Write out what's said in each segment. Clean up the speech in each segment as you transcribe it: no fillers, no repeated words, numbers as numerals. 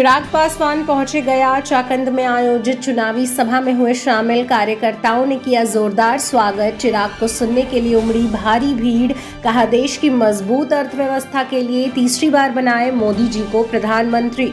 चिराग पासवान पहुंचे गया। चाकंद में आयोजित चुनावी सभा में हुए शामिल कार्यकर्ताओं ने किया जोरदार स्वागत। चिराग को सुनने के लिए उमड़ी भारी भीड़। कहा, देश की मजबूत अर्थव्यवस्था के लिए तीसरी बार बनाए मोदी जी को प्रधानमंत्री।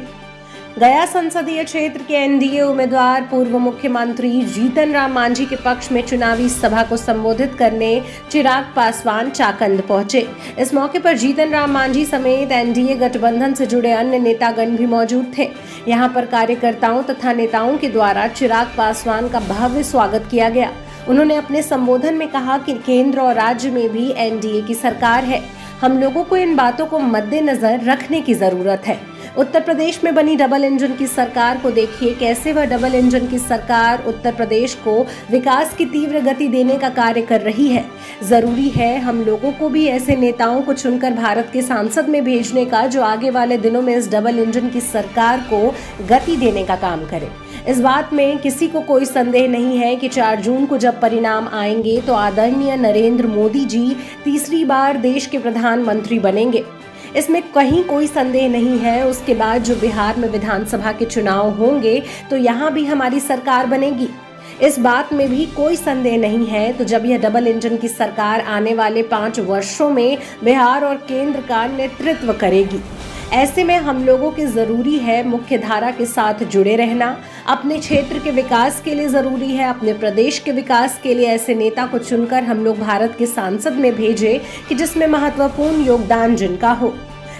गया संसदीय क्षेत्र के एनडीए उम्मीदवार पूर्व मुख्यमंत्री जीतन राम मांझी के पक्ष में चुनावी सभा को संबोधित करने चिराग पासवान चाकंद पहुंचे। इस मौके पर जीतन राम मांझी समेत एनडीए गठबंधन से जुड़े अन्य नेतागण भी मौजूद थे। यहां पर कार्यकर्ताओं तथा नेताओं के द्वारा चिराग पासवान का भव्य स्वागत किया गया। उन्होंने अपने संबोधन में कहा कि केंद्र और राज्य में भी एनडीए की सरकार है। हम लोगों को इन बातों को मद्देनजर रखने की जरूरत है। उत्तर प्रदेश में बनी डबल इंजन की सरकार को देखिए, कैसे वह डबल इंजन की सरकार उत्तर प्रदेश को विकास की तीव्र गति देने का कार्य कर रही है। जरूरी है हम लोगों को भी ऐसे नेताओं को चुनकर भारत के संसद में भेजने का, जो आगे वाले दिनों में इस डबल इंजन की सरकार को गति देने का काम करे। इस बात में किसी को कोई संदेह नहीं है कि 4 जून को जब परिणाम आएंगे तो आदरणीय नरेंद्र मोदी जी तीसरी बार देश के प्रधानमंत्री बनेंगे। इसमें कहीं कोई संदेह नहीं है। उसके बाद जो बिहार में विधानसभा के चुनाव होंगे तो यहाँ भी हमारी सरकार बनेगी, इस बात में भी कोई संदेह नहीं है। तो जब यह डबल इंजन की सरकार आने वाले 5 वर्षों में बिहार और केंद्र का नेतृत्व करेगी, ऐसे में हम लोगों के जरूरी है मुख्य धारा के साथ जुड़े रहना। अपने क्षेत्र के विकास के लिए जरूरी है, अपने प्रदेश के विकास के लिए ऐसे नेता को चुनकर हम लोग भारत के संसद में भेजें कि जिसमें महत्वपूर्ण योगदान जिनका हो।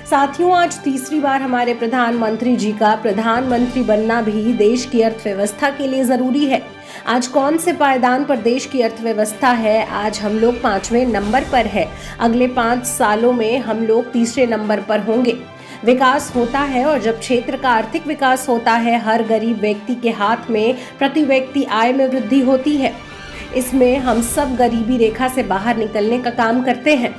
साथियों, आज तीसरी बार हमारे प्रधानमंत्री जी का प्रधानमंत्री बनना भी देश की अर्थव्यवस्था के लिए जरूरी है। आज कौन से पायदान पर देश की अर्थव्यवस्था है? आज हम लोग 5वें नंबर पर है। अगले 5 सालों में हम लोग तीसरे नंबर पर होंगे। विकास होता है और जब क्षेत्र का आर्थिक विकास होता है, हर गरीब व्यक्ति के हाथ में प्रति व्यक्ति आय में वृद्धि होती है। इसमें हम सब गरीबी रेखा से बाहर निकलने का काम करते हैं।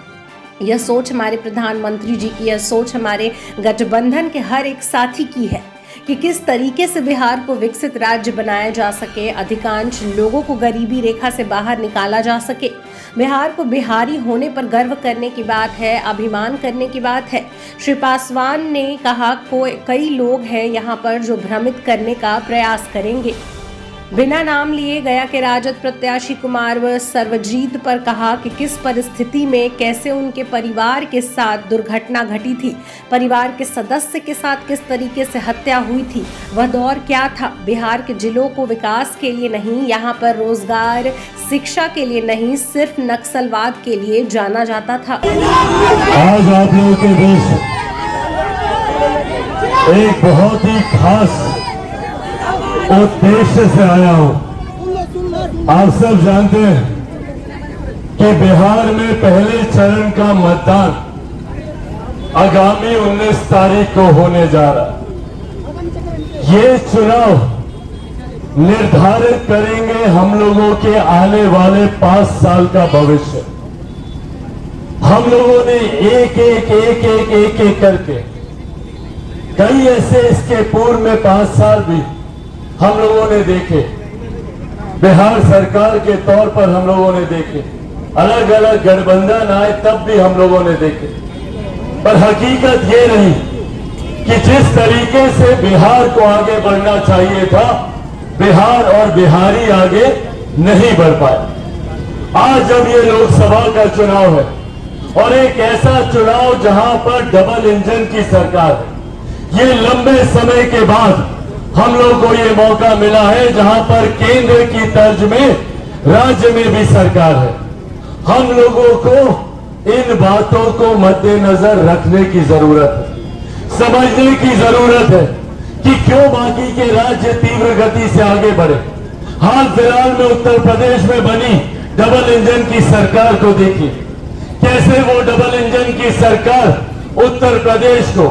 यह सोच हमारे प्रधानमंत्री जी की, यह सोच हमारे गठबंधन के हर एक साथी की है कि किस तरीके से बिहार को विकसित राज्य बनाया जा सके, अधिकांश लोगों को गरीबी रेखा से बाहर निकाला जा सके। बिहार को बिहारी होने पर गर्व करने की बात है, अभिमान करने की बात है। श्री पासवान ने कहा, कई लोग हैं यहाँ पर जो भ्रमित करने का प्रयास करेंगे। बिना नाम लिए गया के राजद प्रत्याशी कुमार सर्वजीत पर कहा कि किस परिस्थिति में कैसे उनके परिवार के साथ दुर्घटना घटी थी, परिवार के सदस्य के साथ किस तरीके से हत्या हुई थी, वह दौर क्या था। बिहार के जिलों को विकास के लिए नहीं, यहाँ पर रोजगार शिक्षा के लिए नहीं, सिर्फ नक्सलवाद के लिए जाना जाता था। आज आप लोगों के बीच एक बहुत ही खास उद्देश्य से आया हूं। आप सब जानते हैं कि बिहार में पहले चरण का मतदान आगामी 19 तारीख को होने जा रहा। ये चुनाव निर्धारित करेंगे हम लोगों के आने वाले 5 साल का भविष्य। हम लोगों ने एक करके कई ऐसे इसके पूर्व में 5 साल भी हम लोगों ने देखे, बिहार सरकार के तौर पर हम लोगों ने देखे, अलग अलग गठबंधन आए तब भी हम लोगों ने देखे। पर हकीकत ये रही कि जिस तरीके से बिहार को आगे बढ़ना चाहिए था, बिहार और बिहारी आगे नहीं बढ़ पाए। आज जब ये लोकसभा का चुनाव है और एक ऐसा चुनाव जहां पर डबल इंजन की सरकार है, ये लंबे समय के बाद हम लोग को ये मौका मिला है जहां पर केंद्र की तर्ज में राज्य में भी सरकार है। हम लोगों को इन बातों को मद्देनजर रखने की जरूरत है, समझने की जरूरत है कि क्यों बाकी के राज्य तीव्र गति से आगे बढ़े। हाल फिलहाल में उत्तर प्रदेश में बनी डबल इंजन की सरकार को देखिए, कैसे वो डबल इंजन की सरकार उत्तर प्रदेश को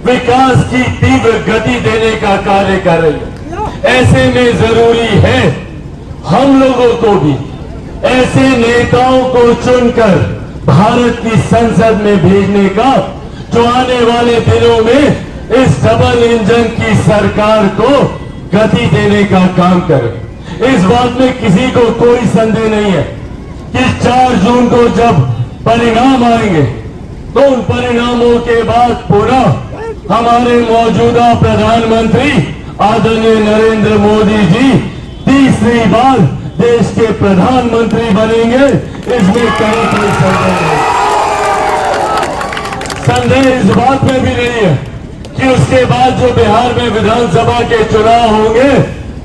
विकास की तीव्र गति देने का कार्य कर रही है। ऐसे में जरूरी है हम लोगों को भी ऐसे नेताओं को चुनकर भारत की संसद में भेजने का, जो आने वाले दिनों में इस डबल इंजन की सरकार को गति देने का काम करे। इस बात में किसी को कोई संदेह नहीं है कि 4 जून को जब परिणाम आएंगे तो उन परिणामों के बाद पुनः हमारे मौजूदा प्रधानमंत्री आदरणीय नरेंद्र मोदी जी तीसरी बार देश के प्रधानमंत्री बनेंगे, इसमें कहीं कोई संदेह नहीं। संदेह इस बात में भी नहीं है कि उसके बाद जो बिहार में विधानसभा के चुनाव होंगे,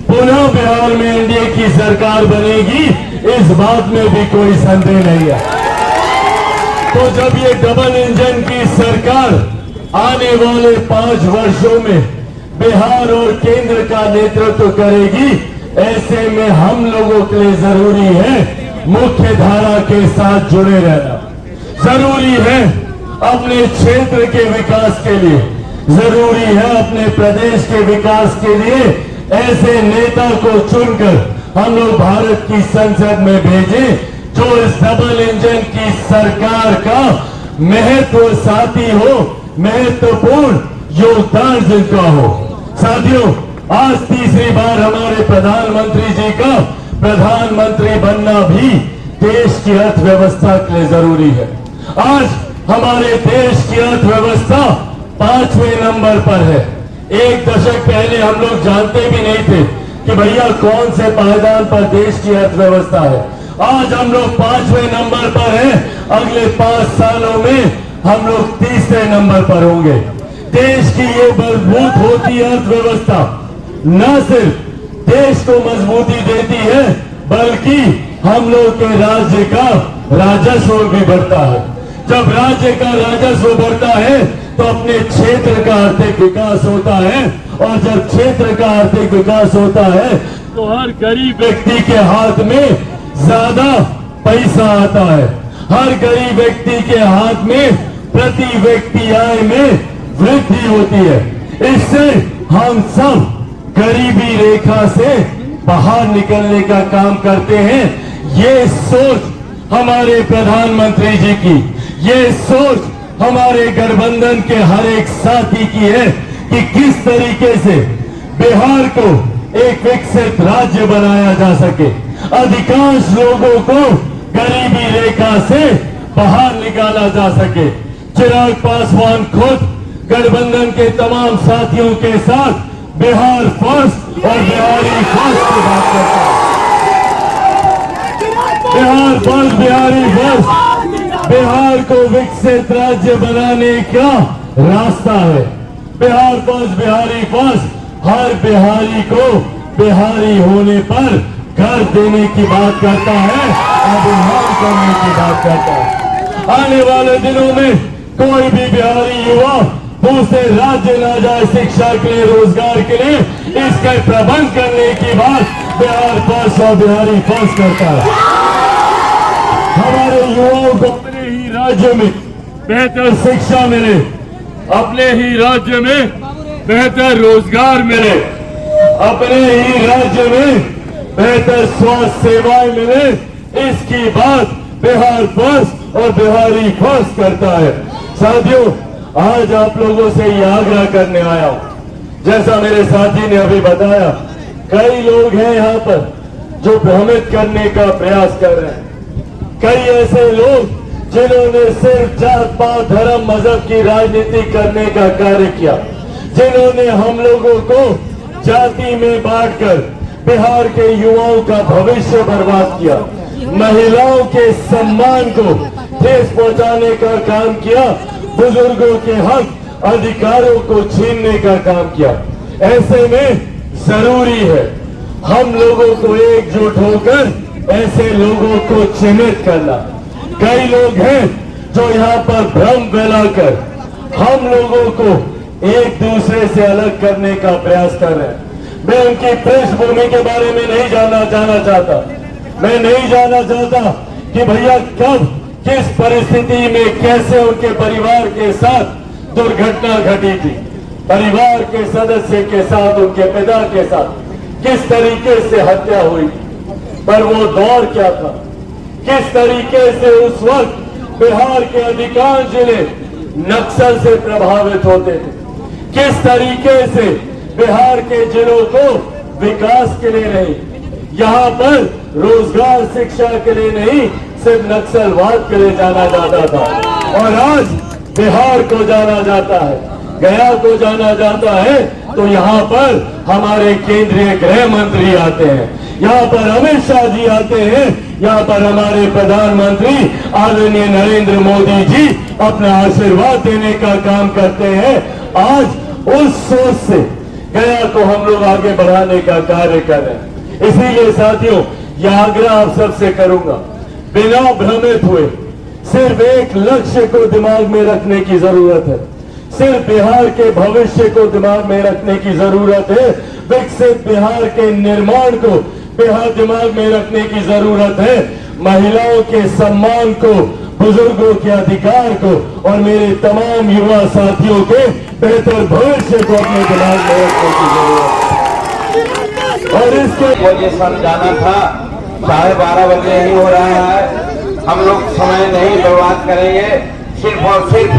पुनः बिहार में एनडीए की सरकार बनेगी, इस बात में भी कोई संदेह नहीं है। तो जब ये डबल इंजन की सरकार आने वाले 5 वर्षों में बिहार और केंद्र का नेतृत्व करेगी, ऐसे में हम लोगों के लिए जरूरी है मुख्य धारा के साथ जुड़े रहना। जरूरी है अपने क्षेत्र के विकास के लिए, जरूरी है अपने प्रदेश के विकास के लिए ऐसे नेता को चुनकर हम लोग भारत की संसद में भेजें जो इस डबल इंजन की सरकार का महत्व साथी हो, महत्वपूर्ण योगदान जिनका हो। साथियों, आज तीसरी बार हमारे प्रधानमंत्री जी का प्रधानमंत्री बनना भी देश की अर्थव्यवस्था के लिए जरूरी है। आज हमारे देश की अर्थव्यवस्था 5वें नंबर पर है। एक दशक पहले हम लोग जानते भी नहीं थे कि भैया कौन से पायदान पर देश की अर्थव्यवस्था है। आज हम लोग 5वें नंबर पर हैं। अगले 5 सालों में हम लोग तीसरे नंबर पर होंगे। देश की ये मजबूत होती अर्थव्यवस्था न सिर्फ देश को मजबूती देती है, बल्कि हम लोग के राज्य का राजस्व भी बढ़ता है। जब राज्य का राजस्व बढ़ता है तो अपने क्षेत्र का आर्थिक विकास होता है, और जब क्षेत्र का आर्थिक विकास होता है तो हर गरीब व्यक्ति के हाथ में ज्यादा पैसा आता है। हर गरीब व्यक्ति के हाथ में प्रति व्यक्ति आय में वृद्धि होती है। इससे हम सब गरीबी रेखा से बाहर निकलने का काम करते हैं। ये सोच हमारे प्रधानमंत्री जी की, ये सोच हमारे गठबंधन के हर एक साथी की है कि किस तरीके से बिहार को एक विकसित राज्य बनाया जा सके, अधिकांश लोगों को गरीबी रेखा से बाहर निकाला जा सके। चिराग पासवान खुद गठबंधन के तमाम साथियों के साथ बिहार फर्स्ट और बिहारी फर्स्ट की बात करता है। बिहार फर्स्ट, बिहारी फर्स्ट बिहार को विकसित राज्य बनाने का रास्ता है। बिहार फर्स्ट, बिहारी फर्स्ट हर बिहारी को बिहारी होने पर घर देने की बात करता है, अभिमान करने की बात करता है। आने वाले दिनों में कोई भी बिहारी युवा दूसरे राज्य न जाए शिक्षा के लिए, रोजगार के लिए, इसका प्रबंध करने की बात बिहार फर्स्ट और बिहारी फर्स्ट करता है। हमारे युवाओं को अपने ही राज्य में बेहतर शिक्षा मिले, अपने ही राज्य में बेहतर रोजगार मिले, अपने ही राज्य में बेहतर स्वास्थ्य सेवाएं मिले, इसकी बात बिहार फर्स्ट और बिहारी फर्स्ट करता है। साथियों, आज आप लोगों से ये आग्रह करने आया हूं। जैसा मेरे साथी ने अभी बताया, कई लोग हैं यहाँ पर जो भ्रमित करने का प्रयास कर रहे हैं। कई ऐसे लोग जिन्होंने सिर्फ जात पात धर्म मजहब की राजनीति करने का कार्य किया, जिन्होंने हम लोगों को जाति में बांटकर बिहार के युवाओं का भविष्य बर्बाद किया, महिलाओं के सम्मान को ठेस पहुंचाने का काम किया, बुजुर्गों के हक अधिकारों को छीनने का काम किया। ऐसे में जरूरी है हम लोगों को एकजुट होकर ऐसे लोगों को चिन्हित करना। कई लोग हैं जो यहाँ पर भ्रम फैलाकर हम लोगों को एक दूसरे से अलग करने का प्रयास कर रहे हैं। मैं उनकी पृष्ठभूमि के बारे में नहीं जाना चाहता। मैं नहीं जानना चाहता कि भैया कब किस परिस्थिति में कैसे उनके परिवार के साथ दुर्घटना घटी थी, परिवार के सदस्य के साथ, उनके पिता के साथ किस तरीके से हत्या हुई, पर वो दौर क्या था, किस तरीके से उस वक्त बिहार के अधिकांश जिले नक्सल से प्रभावित होते थे, किस तरीके से बिहार के जिलों को विकास के लिए नहीं, यहाँ पर रोजगार शिक्षा के लिए नहीं, सिर्फ नक्सलवाद के लिए जाना जाता था, और आज बिहार को जाना जाता है। गया को जाना जाता है तो यहाँ पर हमारे केंद्रीय गृह मंत्री आते हैं, यहाँ पर अमित शाह जी आते हैं, यहाँ पर हमारे प्रधानमंत्री आदरणीय नरेंद्र मोदी जी अपना आशीर्वाद देने का काम करते हैं। आज उस सोच से गया को हम लोग आगे बढ़ाने का कार्य कर रहे हैं। इसीलिए साथियों, यह आग्रह आप सबसे करूंगा, बिना भ्रमित हुए सिर्फ एक लक्ष्य को दिमाग में रखने की जरूरत है, सिर्फ बिहार के भविष्य को दिमाग में रखने की जरूरत है, विकसित बिहार के निर्माण को बिहार दिमाग में रखने की जरूरत है, महिलाओं के सम्मान को, बुजुर्गों के अधिकार को और मेरे तमाम युवा साथियों के बेहतर भविष्य को अपने दिमाग में रखने की जरूरत है। और इसके मुझे समझाना था 12:30 बजे ही हो रहा है, हम लोग समय नहीं बर्बाद करेंगे। सिर्फ और सिर्फ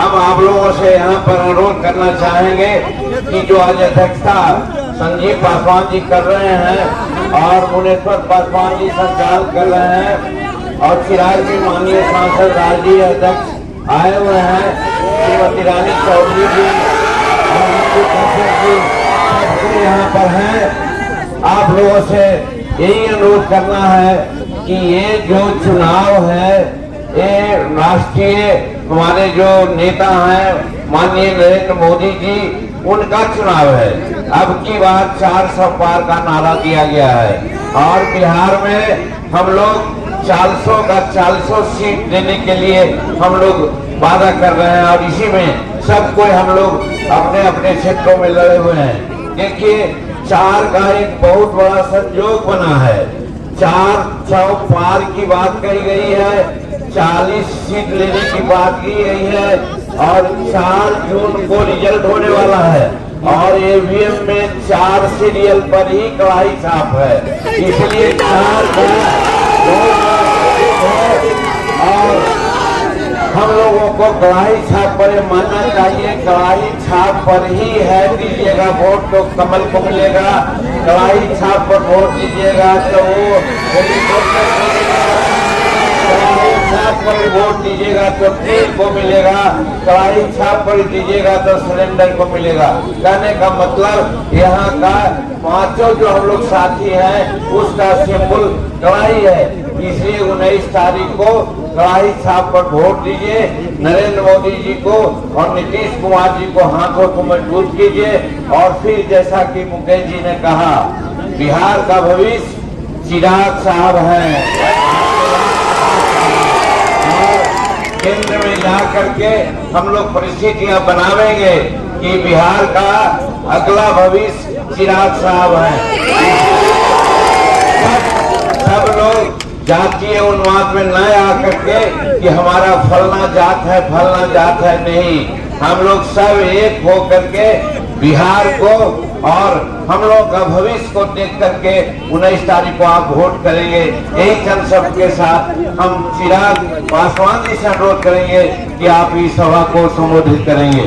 हम आप लोगों से यहाँ पर अनुरोध करना चाहेंगे कि जो आज अध्यक्षता संजीव पासवान जी कर रहे हैं और मुनेश्वर पासवान जी संचालन कर रहे हैं और चिराग जी माननीय सांसद राज्य अध्यक्ष आए हुए हैं, श्रीमती रानी चौधरी जी और यहाँ पर हैं। आप लोगों से यही अनुरोध करना है कि ये जो चुनाव है ये राष्ट्रीय हमारे जो नेता हैं माननीय नरेंद्र मोदी जी उनका चुनाव है। अब की बार 400 पार का नारा दिया गया है और बिहार में हम लोग 400 सीट देने के लिए हम लोग वादा कर रहे हैं और इसी में सब कोई हम लोग अपने अपने क्षेत्रों में लड़े हुए हैं। देखिए 4 का एक बहुत बड़ा संयोग बना है, 400 पार की बात कही गई है, 40 सीट लेने की बात की गई है और 4 जून को रिजल्ट होने वाला है और ईवीएम में 4 सीरियल पर ही कड़ाई छाप है, इसलिए 4 का और हम लोगों को कड़ाई छाप पर मानना चाहिए। कड़ाई छाप पर ही है दीजिएगा वोट तो कमल को मिलेगा, कड़ाई छाप पर वोट दीजिएगा तो वो कड़ाई छाप पर वोट दीजिएगा तो तेल को मिलेगा, कड़ाई छाप पर दीजिएगा तो सिलेंडर को मिलेगा। कहने का मतलब यहाँ का 5 जो हम लोग साथी हैं उसका सिंबल कड़ाई है, इसलिए 19 तारीख को कड़ाई छाप पर वोट दीजिए, नरेंद्र मोदी जी को और नीतीश कुमार जी को हाथों को मजबूत कीजिए और फिर जैसा कि मुकेश जी ने कहा बिहार का भविष्य चिराग साहब हैं और केंद्र में जा करके हम लोग परिस्थितियां बनावेंगे कि बिहार का अगला भविष्य चिराग साहब हैं। सब लोग जातीय उन्माद में न आकर के कि हमारा फलना जात है नहीं, हम लोग सब एक हो करके बिहार को और हम लोग का भविष्य को देख करके 19 तारीख को आप वोट करेंगे। यही चंद शब्द के साथ हम चिराग पासवान जी से अनुरोध करेंगे कि आप इस सभा को संबोधित करेंगे।